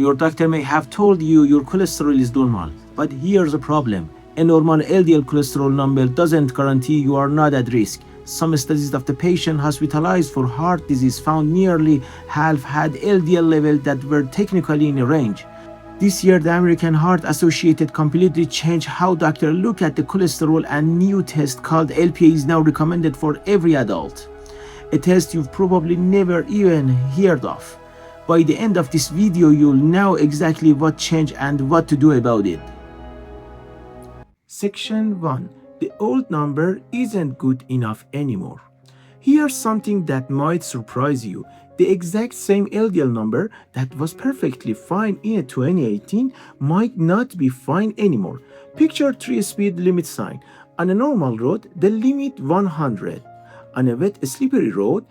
Your doctor may have told you your cholesterol is normal, but here's the problem. A normal LDL cholesterol number doesn't guarantee you are not at risk. Some studies of the patient hospitalized for heart disease found nearly half had LDL levels that were technically in a range. This year, the American Heart Association completely changed how doctors look at the cholesterol, and new test called LPA is now recommended for every adult. A test you've probably never even heard of. By the end of this video, you'll know exactly what changed and what to do about it. Section 1. The old number isn't good enough anymore. Here's something that might surprise you. The exact same LDL number that was perfectly fine in 2018 might not be fine anymore. Picture 3-speed limit sign. On a normal road, the limit 100. On a wet, slippery road,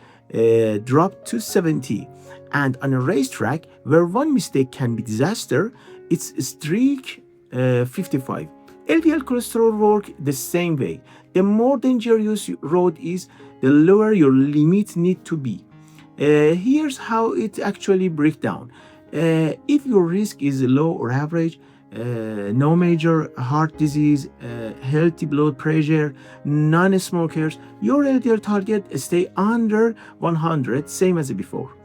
drop to 70. And on a racetrack, where one mistake can be disaster, it's strict 55. LDL cholesterol work the same way. The more dangerous road is, the lower your limit need to be. Here's how it actually breaks down. If your risk is low or average, no major heart disease, healthy blood pressure, non-smokers, your LDL target stay under 100, same as before.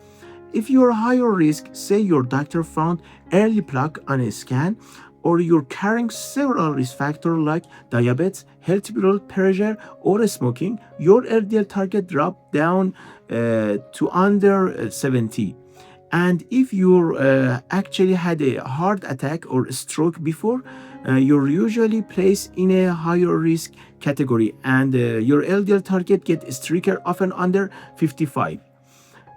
If you're higher risk, say your doctor found early plaque on a scan, or you're carrying several risk factors like diabetes, healthy blood pressure, or smoking, your LDL target drop down to under 70. And if you actually had a heart attack or stroke before, you're usually placed in a higher risk category, and your LDL target gets stricter, often under 55.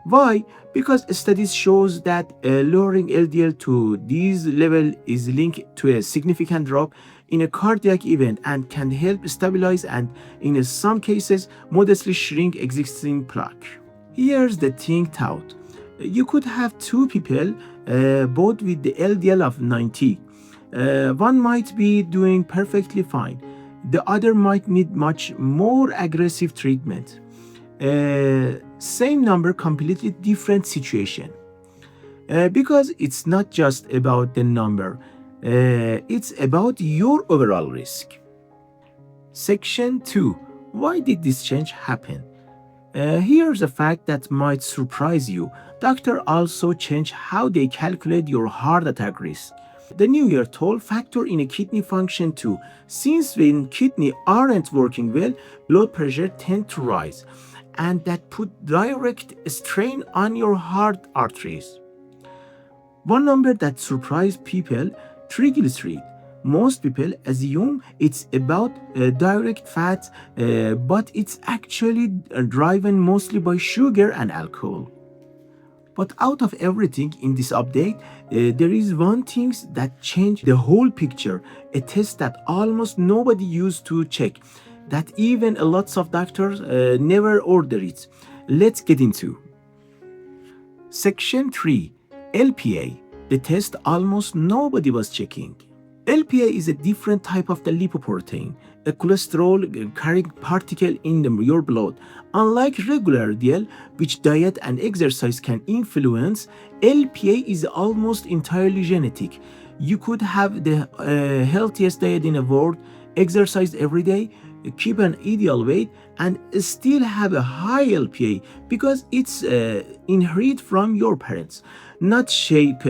Why? Because studies shows that lowering LDL to these level is linked to a significant drop in a cardiac event and can help stabilize and, in some cases, modestly shrink existing plaque. Here's the thing thought. You could have two people, both with the LDL of 90. One might be doing perfectly fine. The other might need much more aggressive treatment. Same number, completely different situation. Because it's not just about the number, it's about your overall risk. Section 2. Why did this change happen? Here's a fact that might surprise you. Doctors also changed how they calculate your heart attack risk. The new year told factor in a kidney function too, since when kidney aren't working well, blood pressure tends to rise, and that put direct strain on your heart arteries. One number that surprised people, triglyceride. Most people assume it's about direct fat, but it's actually driven mostly by sugar and alcohol. But out of everything in this update, there is one thing that changed the whole picture, a test that almost nobody used to check, that even lots of doctors never order it. Let's get into. Section 3. LPA, the test almost nobody was checking. LPA is a different type of the lipoprotein, a cholesterol-carrying particle in your blood. Unlike regular LDL, which diet and exercise can influence, LPA is almost entirely genetic. You could have the healthiest diet in the world, exercise every day, keep an ideal weight, and still have a high LPA because it's inherited from your parents, not shaped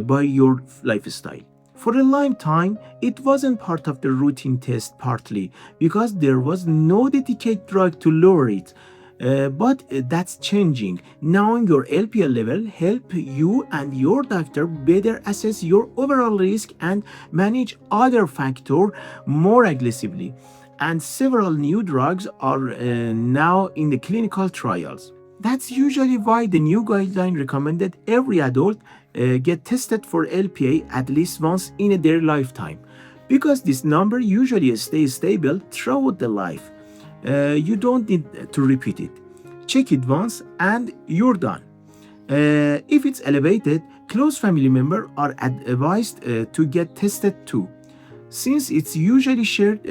by your lifestyle. For a long time, it wasn't part of the routine test, partly because there was no dedicated drug to lower it. But that's changing. Knowing your LPL level help you and your doctor better assess your overall risk and manage other factors more aggressively. And several new drugs are now in the clinical trials. That's usually why the new guideline recommended every adult get tested for LPA at least once in their lifetime, because this number usually stays stable throughout the life. You don't need to repeat it. Check it once and you're done. If it's elevated, close family members are advised to get tested too, since it's usually shared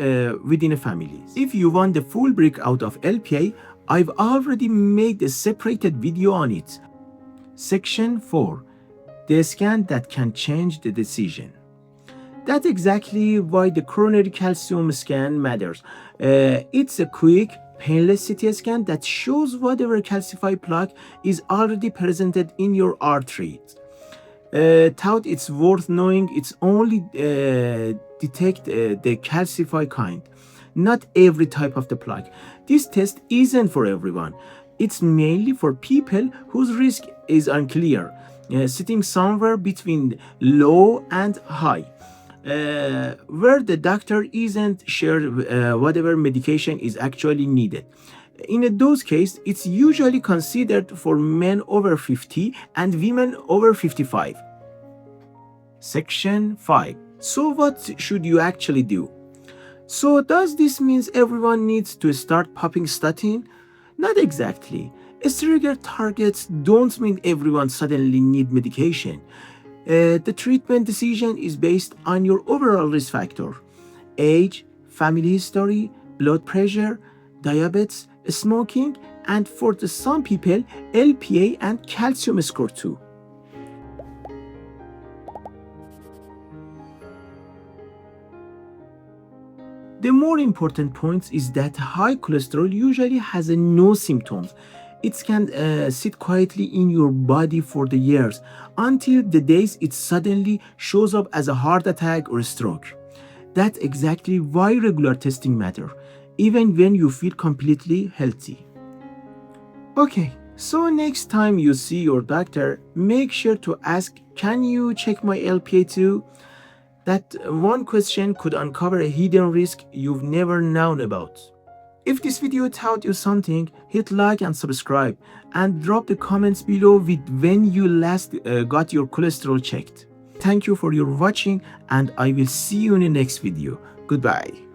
within a family. If you want the full breakout of LPA, I've already made a separated video on it. Section 4. the scan that can change the decision. That's exactly why the coronary calcium scan matters. It's a quick, painless CT scan that shows whatever calcified plaque is already presented in your arteries. Thought it's worth knowing it's only detect the calcified kind, not every type of the plaque. This test isn't for everyone. It's mainly for people whose risk is unclear, sitting somewhere between low and high, where the doctor isn't sure whatever medication is actually needed. In those cases, it's usually considered for men over 50 and women over 55. Section 5. So what should you actually do? So does this mean everyone needs to start popping statin? Not exactly. Steroid targets don't mean everyone suddenly need medication. The treatment decision is based on your overall risk factor: age, family history, blood pressure, diabetes, smoking, and for some people, LPA and calcium score too. The more important point is that high cholesterol usually has no symptoms. It can sit quietly in your body for the years until the days it suddenly shows up as a heart attack or a stroke. That's exactly why regular testing matters, even when you feel completely healthy. Okay, so next time you see your doctor, make sure to ask, "Can you check my LPA too?" That one question could uncover a hidden risk you've never known about. If this video taught you something, hit like and subscribe, and drop the comments below with when you last got your cholesterol checked. Thank you for your watching, and I will see you in the next video. Goodbye.